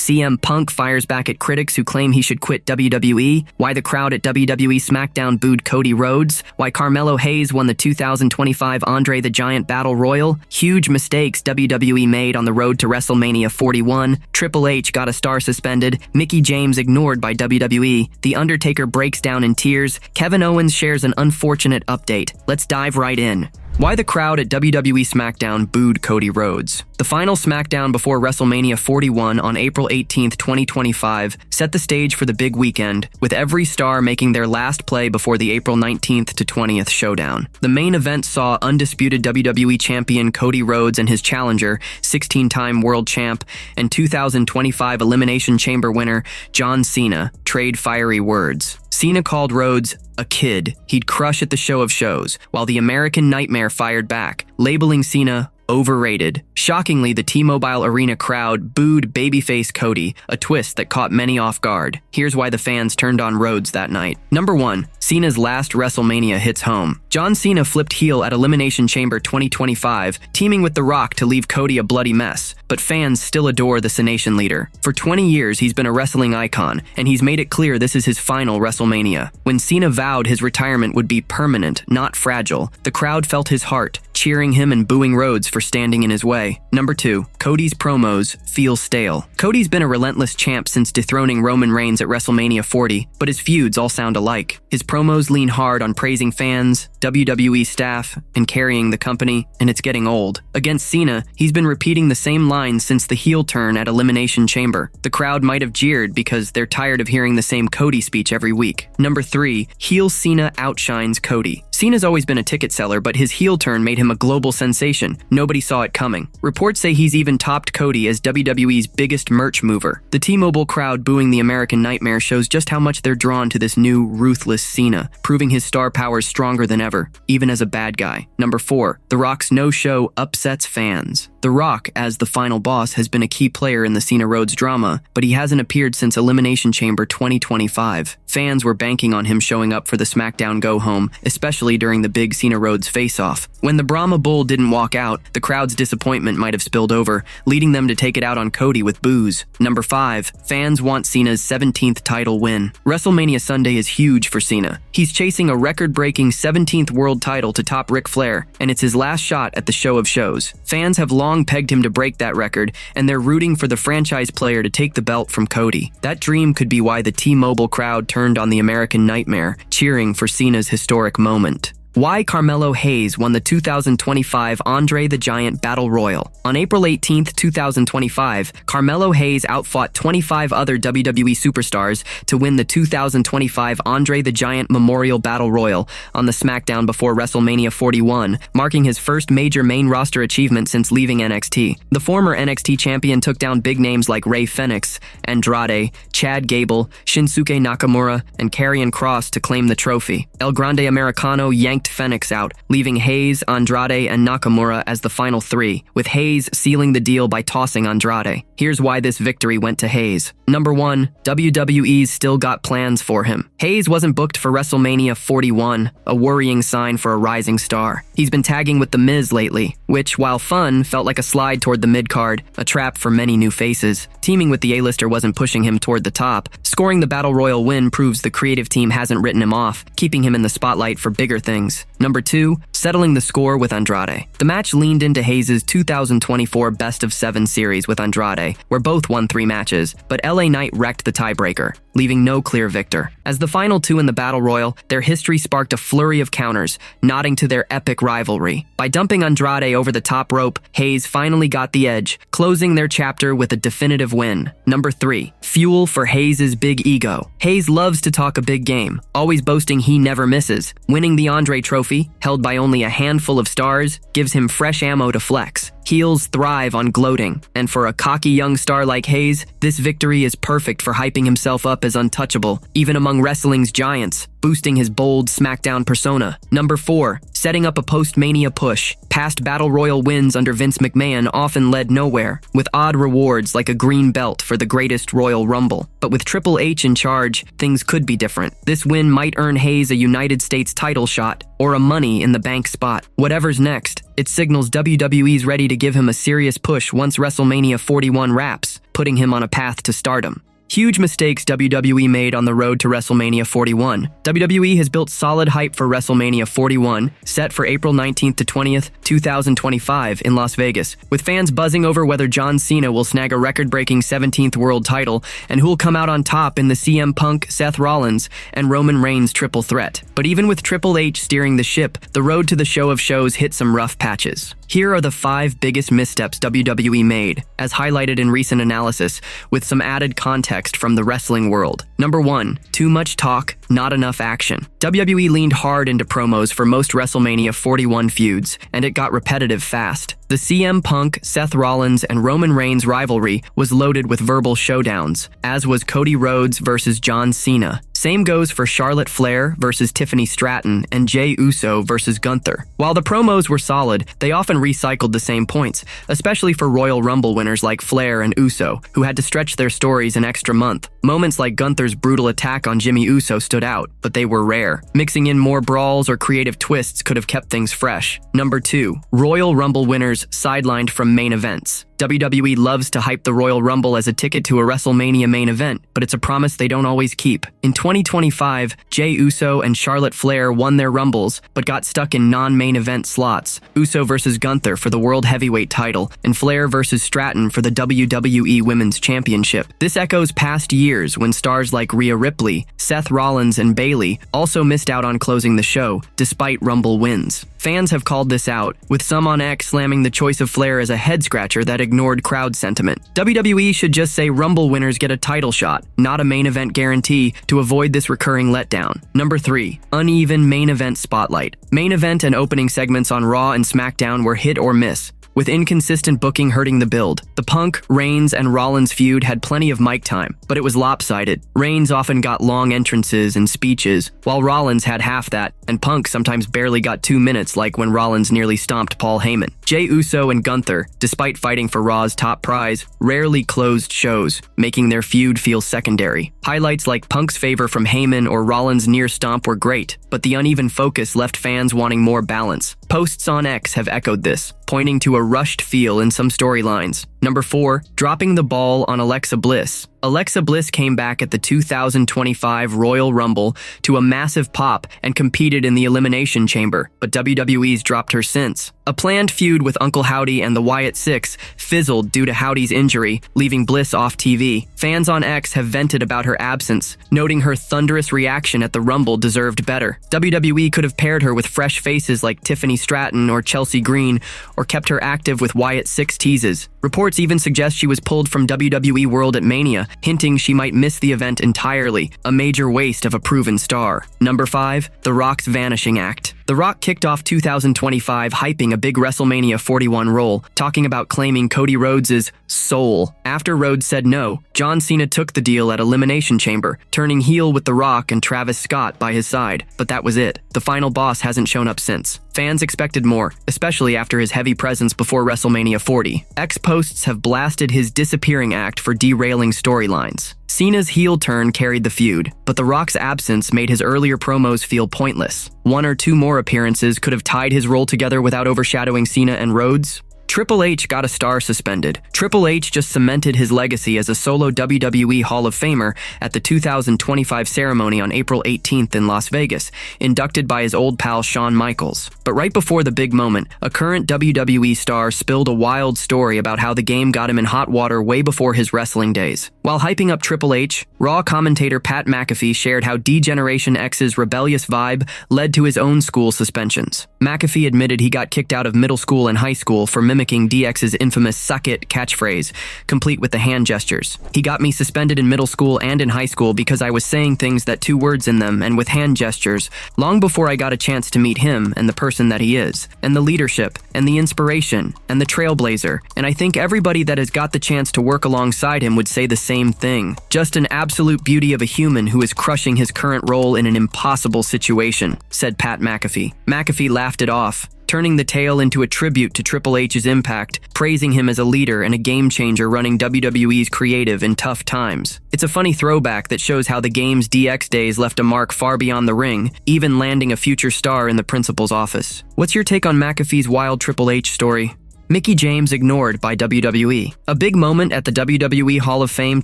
CM Punk fires back at critics who claim he should quit WWE, why the crowd at WWE SmackDown booed Cody Rhodes, why Carmelo Hayes won the 2025 Andre the Giant Battle Royal, huge mistakes WWE made on the road to WrestleMania 41, Triple H got a star suspended, Mickie James ignored by WWE, The Undertaker breaks down in tears, Kevin Owens shares an unfortunate update. Let's dive right in. Why the crowd at WWE SmackDown booed Cody Rhodes. The final SmackDown before WrestleMania 41 on April 18, 2025, set the stage for the big weekend, with every star making their last play before the April 19th to 20th showdown. The main event saw undisputed WWE champion Cody Rhodes and his challenger, 16-time world champ, and 2025 Elimination Chamber winner John Cena trade fiery words. Cena called Rhodes a kid he'd crush at the show of shows, while the American Nightmare fired back, labeling Cena overrated. Shockingly, the T-Mobile Arena crowd booed babyface Cody, a twist that caught many off guard. Here's why the fans turned on Rhodes that night. Number 1. Cena's last WrestleMania hits home. John Cena flipped heel at Elimination Chamber 2025, teaming with The Rock to leave Cody a bloody mess. But fans still adore the Cenation leader. For 20 years, he's been a wrestling icon, and he's made it clear this is his final WrestleMania. When Cena vowed his retirement would be permanent, not fragile, the crowd felt his heart, cheering him and booing Rhodes for standing in his way. Number 2. Cody's promos feel stale. Cody's been a relentless champ since dethroning Roman Reigns at WrestleMania 40, but his feuds all sound alike. His promos lean hard on praising fans, WWE staff, and carrying the company, and it's getting old. Against Cena, he's been repeating the same lines since the heel turn at Elimination Chamber. The crowd might have jeered because they're tired of hearing the same Cody speech every week. Number 3. Heel Cena outshines Cody. Cena's always been a ticket seller, but his heel turn made him a global sensation. Nobody saw it coming. Reports say he's even topped Cody as WWE's biggest merch mover. The T-Mobile crowd booing the American Nightmare shows just how much they're drawn to this new, ruthless Cena, proving his star power's stronger than ever, even as a bad guy. Number 4. The Rock's no-show upsets fans. The Rock, as the final boss, has been a key player in the Cena-Rhodes drama, but he hasn't appeared since Elimination Chamber 2025. Fans were banking on him showing up for the SmackDown go-home, especially during the big Cena-Rhodes face-off. When the Brahma Bull didn't walk out, the crowd's disappointment might have spilled over, leading them to take it out on Cody with boos. Number 5. Fans want Cena's 17th title win. WrestleMania Sunday is huge for Cena. He's chasing a record-breaking 17th world title to top Ric Flair, and it's his last shot at the show of shows. Fans have long pegged him to break that record, and they're rooting for the franchise player to take the belt from Cody. That dream could be why the T-Mobile crowd turned on the American Nightmare, cheering for Cena's historic moment. Why Carmelo Hayes won the 2025 Andre the Giant Battle Royal. On April 18, 2025, Carmelo Hayes outfought 25 other WWE superstars to win the 2025 Andre the Giant Memorial Battle Royal on the SmackDown before WrestleMania 41, marking his first major main roster achievement since leaving NXT. The former NXT champion took down big names like Rey Fenix, Andrade, Chad Gable, Shinsuke Nakamura, and Karrion Kross to claim the trophy. El Grande Americano yanked Fenix out, leaving Hayes, Andrade, and Nakamura as the final 3, with Hayes sealing the deal by tossing Andrade. Here's why this victory went to Hayes. Number 1. WWE's still got plans for him. Hayes wasn't booked for WrestleMania 41, a worrying sign for a rising star. He's been tagging with The Miz lately, which, while fun, felt like a slide toward the mid-card, a trap for many new faces. Teaming with the A-lister wasn't pushing him toward the top. Scoring the Battle Royal win proves the creative team hasn't written him off, keeping him in the spotlight for bigger things. Number 2. Settling the score with Andrade. The match leaned into Hayes' 2024 Best of 7 series with Andrade, where both won 3 matches, but LA Knight wrecked the tiebreaker, leaving no clear victor. As the final 2 in the Battle Royal, their history sparked a flurry of counters, nodding to their epic rivalry. By dumping Andrade over the top rope, Hayes finally got the edge, closing their chapter with a definitive win. Number 3. Fuel for Hayes' big ego. Hayes loves to talk a big game, always boasting he never misses. Winning the Andre Trophy, held by only a handful of stars, gives him fresh ammo to flex. Heels thrive on gloating, and for a cocky young star like Hayes, this victory is perfect for hyping himself up as untouchable, even among wrestling's giants, boosting his bold SmackDown persona. Number 4. Setting up a post-Mania push. Past Battle Royal wins under Vince McMahon often led nowhere, with odd rewards like a green belt for the greatest Royal Rumble. But with Triple H in charge, things could be different. This win might earn Hayes a United States title shot, or a Money in the Bank spot. Whatever's next, It signals WWE's ready to give him a serious push once WrestleMania 41 wraps, putting him on a path to stardom. Huge mistakes WWE made on the road to WrestleMania 41. WWE has built solid hype for WrestleMania 41, set for April 19th to 20th, 2025 in Las Vegas, with fans buzzing over whether John Cena will snag a record-breaking 17th world title and who'll come out on top in the CM Punk, Seth Rollins, and Roman Reigns triple threat. But even with Triple H steering the ship, the road to the show of shows hit some rough patches. Here are the 5 biggest missteps WWE made, as highlighted in recent analysis, with some added context from the wrestling world. Number 1. Too much talk, not enough action. WWE leaned hard into promos for most WrestleMania 41 feuds, and it got repetitive fast. The CM Punk, Seth Rollins, and Roman Reigns rivalry was loaded with verbal showdowns, as was Cody Rhodes versus John Cena. Same goes for Charlotte Flair versus Tiffany Stratton and Jey Uso versus Gunther. While the promos were solid, they often recycled the same points, especially for Royal Rumble winners like Flair and Uso, who had to stretch their stories an extra month. Moments like Gunther's brutal attack on Jimmy Uso stood out, but they were rare. Mixing in more brawls or creative twists could have kept things fresh. Number 2. Royal Rumble winners sidelined from main events. WWE loves to hype the Royal Rumble as a ticket to a WrestleMania main event, but it's a promise they don't always keep. In 2025, Jey Uso and Charlotte Flair won their Rumbles, but got stuck in non-main event slots. Uso versus Gunther for the World Heavyweight title, and Flair versus Stratton for the WWE Women's Championship. This echoes past years when stars like Rhea Ripley, Seth Rollins, and Bayley also missed out on closing the show, despite Rumble wins. Fans have called this out, with some on X slamming the choice of Flair as a head-scratcher that ignored crowd sentiment. WWE should just say Rumble winners get a title shot, not a main event guarantee, to avoid this recurring letdown. Number 3. Uneven main event spotlight. Main event and opening segments on Raw and SmackDown were hit or miss, with inconsistent booking hurting the build. The Punk, Reigns, and Rollins feud had plenty of mic time, but it was lopsided. Reigns often got long entrances and speeches, while Rollins had half that, and Punk sometimes barely got 2 minutes, like when Rollins nearly stomped Paul Heyman. Jey Uso and Gunther, despite fighting for Raw's top prize, rarely closed shows, making their feud feel secondary. Highlights like Punk's favor from Heyman or Rollins' near stomp were great, but the uneven focus left fans wanting more balance. Posts on X have echoed this, pointing to a rushed feel in some storylines. Number 4. Dropping the ball on Alexa Bliss. Alexa Bliss came back at the 2025 Royal Rumble to a massive pop and competed in the Elimination Chamber, but WWE's dropped her since. A planned feud with Uncle Howdy and the Wyatt Six fizzled due to Howdy's injury, leaving Bliss off TV. Fans on X have vented about her absence, noting her thunderous reaction at the Rumble deserved better. WWE could have paired her with fresh faces like Tiffany Stratton or Chelsea Green, or kept her active with Wyatt Six teases. Reports even suggest she was pulled from WWE World at Mania, hinting she might miss the event entirely, a major waste of a proven star. Number 5. The Rock's Vanishing Act. The Rock kicked off 2025 hyping a big WrestleMania 41 role, talking about claiming Cody Rhodes' soul. After Rhodes said no, John Cena took the deal at Elimination Chamber, turning heel with The Rock and Travis Scott by his side. But that was it. The final boss hasn't shown up since. Fans expected more, especially after his heavy presence before WrestleMania 40. X posts have blasted his disappearing act for derailing storylines. Cena's heel turn carried the feud, but The Rock's absence made his earlier promos feel pointless. 1 or 2 more appearances could have tied his role together without overshadowing Cena and Rhodes. Triple H got a star suspended. Triple H just cemented his legacy as a solo WWE Hall of Famer at the 2025 ceremony on April 18th in Las Vegas, inducted by his old pal Shawn Michaels. But right before the big moment, a current WWE star spilled a wild story about how the game got him in hot water way before his wrestling days. While hyping up Triple H, Raw commentator Pat McAfee shared how D-Generation X's rebellious vibe led to his own school suspensions. McAfee admitted he got kicked out of middle school and high school for mimicking DX's infamous "suck it" catchphrase, complete with the hand gestures. He got me suspended in middle school and in high school because I was saying things that 2 words in them and with hand gestures, long before I got a chance to meet him and the person that he is, and the leadership, and the inspiration, and the trailblazer, and I think everybody that has got the chance to work alongside him would say the same thing. Just an absolute beauty of a human who is crushing his current role in an impossible situation, said Pat McAfee. McAfee laughed it off, turning the tale into a tribute to Triple H's impact, praising him as a leader and a game-changer running WWE's creative in tough times. It's a funny throwback that shows how the game's DX days left a mark far beyond the ring, even landing a future star in the principal's office. What's your take on McAfee's wild Triple H story? Mickie James ignored by WWE. A big moment at the WWE Hall of Fame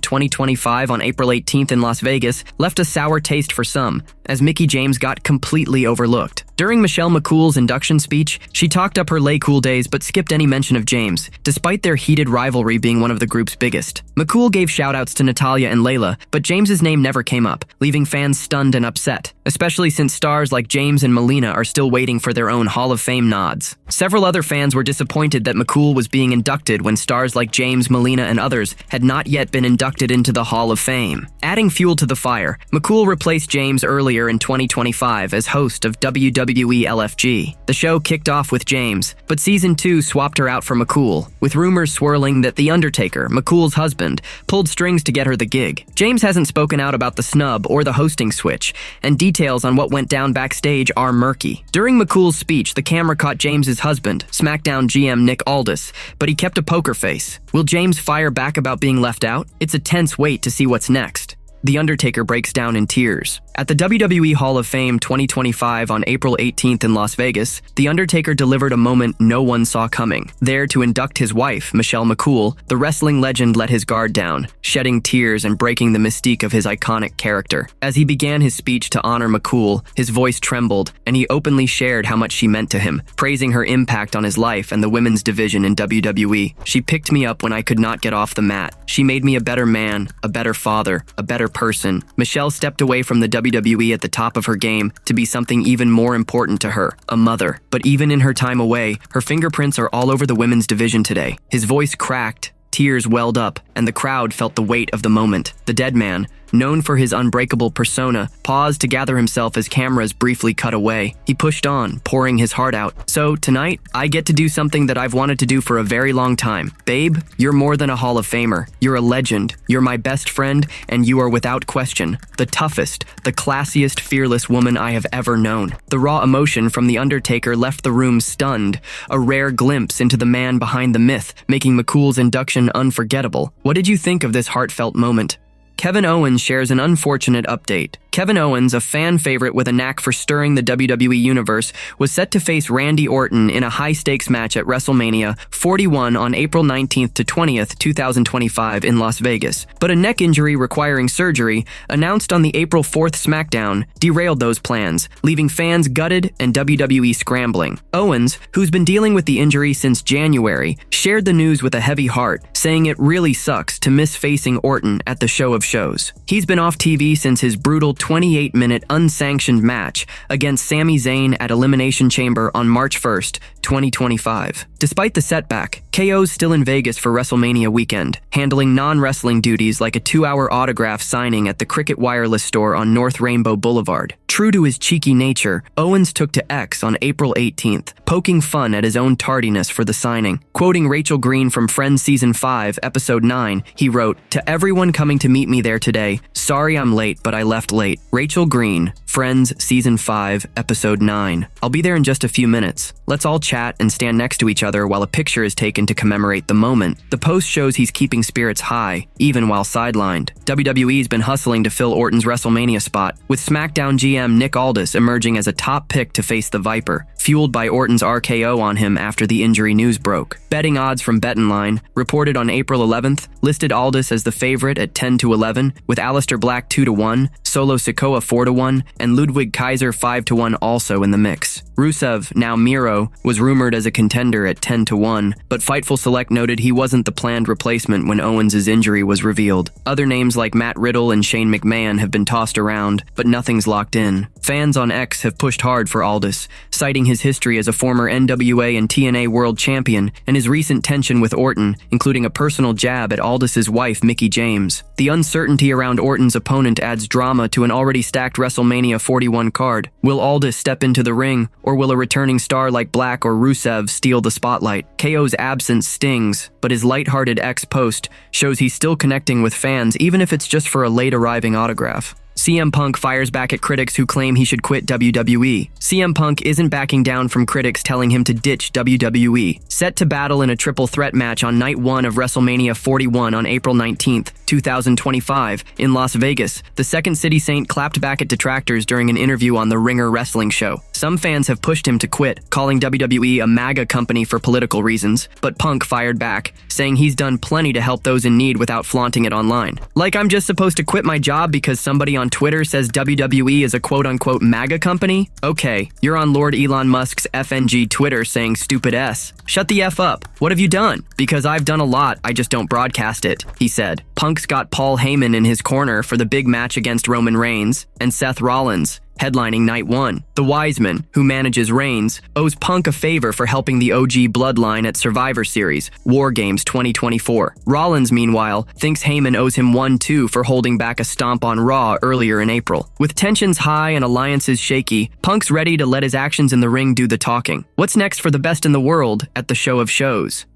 2025 on April 18th in Las Vegas left a sour taste for some, as Mickie James got completely overlooked. During Michelle McCool's induction speech, she talked up her late cool days but skipped any mention of James, despite their heated rivalry being one of the group's biggest. McCool gave shoutouts to Natalya and Layla, but James's name never came up, leaving fans stunned and upset, especially since stars like James and Melina are still waiting for their own Hall of Fame nods. Several other fans were disappointed that McCool was being inducted when stars like James, Melina, and others had not yet been inducted into the Hall of Fame. Adding fuel to the fire, McCool replaced James earlier in 2025 as host of WWE LFG. The show kicked off with James, but Season 2 swapped her out for McCool, with rumors swirling that The Undertaker, McCool's husband, pulled strings to get her the gig. James hasn't spoken out about the snub or the hosting switch, and details on what went down backstage are murky. During McCool's speech, the camera caught James's husband, SmackDown GM Nick Aldis, but he kept a poker face. Will James fire back about being left out? It's a tense wait to see what's next. The Undertaker breaks down in tears. At the WWE Hall of Fame 2025 on April 18th in Las Vegas, The Undertaker delivered a moment no one saw coming. There to induct his wife, Michelle McCool, the wrestling legend let his guard down, shedding tears and breaking the mystique of his iconic character. As he began his speech to honor McCool, his voice trembled, and he openly shared how much she meant to him, praising her impact on his life and the women's division in WWE. She picked me up when I could not get off the mat. She made me a better man, a better father, a better person. Michelle stepped away from the WWE at the top of her game to be something even more important to her, a mother. But even in her time away, her fingerprints are all over the women's division today. His voice cracked, tears welled up, and the crowd felt the weight of the moment. The dead man, known for his unbreakable persona, paused to gather himself as cameras briefly cut away. He pushed on, pouring his heart out. So tonight, I get to do something that I've wanted to do for a very long time. Babe, you're more than a Hall of Famer. You're a legend. You're my best friend, and you are without question the toughest, the classiest, fearless woman I have ever known. The raw emotion from The Undertaker left the room stunned, a rare glimpse into the man behind the myth, making McCool's induction unforgettable. What did you think of this heartfelt moment? Kevin Owens shares an unfortunate update. Kevin Owens, a fan favorite with a knack for stirring the WWE Universe, was set to face Randy Orton in a high-stakes match at WrestleMania 41 on April 19th to 20th, 2025 in Las Vegas. But a neck injury requiring surgery, announced on the April 4th SmackDown, derailed those plans, leaving fans gutted and WWE scrambling. Owens, who's been dealing with the injury since January, shared the news with a heavy heart, saying it really sucks to miss facing Orton at the show of shows. He's been off TV since his brutal 28-minute unsanctioned match against Sami Zayn at Elimination Chamber on March 1st, 2025. Despite the setback, KO's still in Vegas for WrestleMania weekend, handling non-wrestling duties like a 2-hour autograph signing at the Cricket Wireless store on North Rainbow Boulevard. True to his cheeky nature, Owens took to X on April 18th, poking fun at his own tardiness for the signing. Quoting Rachel Green from Friends Season 5, Episode 9, he wrote, "To everyone coming to meet me there today, sorry I'm late, but I left late. Rachel Green, Friends Season 5, Episode 9. I'll be there in just a few minutes. Let's all chat and stand next to each other while a picture is taken to commemorate the moment." The post shows he's keeping spirits high, even while sidelined. WWE's been hustling to fill Orton's WrestleMania spot, with SmackDown GM Nick Aldis emerging as a top pick to face the Viper, fueled by Orton's RKO on him after the injury news broke. Betting odds from BetOnline, reported on April 11th, listed Aldis as the favorite at 10-11, with Aleister Black 2-1, Solo Sikoa 4-1, and Ludwig Kaiser 5-1 also in the mix. Rusev, now Miro, was rumored as a contender at 10-1, but Fightful Select noted he wasn't the planned replacement when Owens' injury was revealed. Other names like Matt Riddle and Shane McMahon have been tossed around, but nothing's locked in. Fans on X have pushed hard for Aldis, citing his history as a former NWA and TNA world champion and his recent tension with Orton, including a personal jab at Aldis' wife, Mickie James. The uncertainty around Orton's opponent adds drama to an already stacked WrestleMania 41 card. Will Aldis step into the ring, or will a returning star like Black or Rusev steal the spotlight? KO's absence stings, but his lighthearted X post shows he's still connecting with fans even if it's just for a late-arriving autograph. CM Punk fires back at critics who claim he should quit WWE. CM Punk isn't backing down from critics telling him to ditch WWE. Set to battle in a triple threat match on night 1 of WrestleMania 41 on April 19, 2025, in Las Vegas, the Second City Saint clapped back at detractors during an interview on The Ringer wrestling show. Some fans have pushed him to quit, calling WWE a MAGA company for political reasons, but Punk fired back, saying he's done plenty to help those in need without flaunting it online. Like I'm just supposed to quit my job because somebody on Twitter says WWE is a quote-unquote MAGA company? Okay, you're on Lord Elon Musk's FNG Twitter saying stupid S. Shut the F up. What have you done? Because I've done a lot, I just don't broadcast it, he said. Punk's got Paul Heyman in his corner for the big match against Roman Reigns and Seth Rollins, headlining night 1. The Wiseman, who manages Reigns, owes Punk a favor for helping the OG Bloodline at Survivor Series, War Games 2024. Rollins, meanwhile, thinks Heyman owes him 1-2 for holding back a stomp on Raw earlier in April. With tensions high and alliances shaky, Punk's ready to let his actions in the ring do the talking. What's next for the best in the world at the show of shows?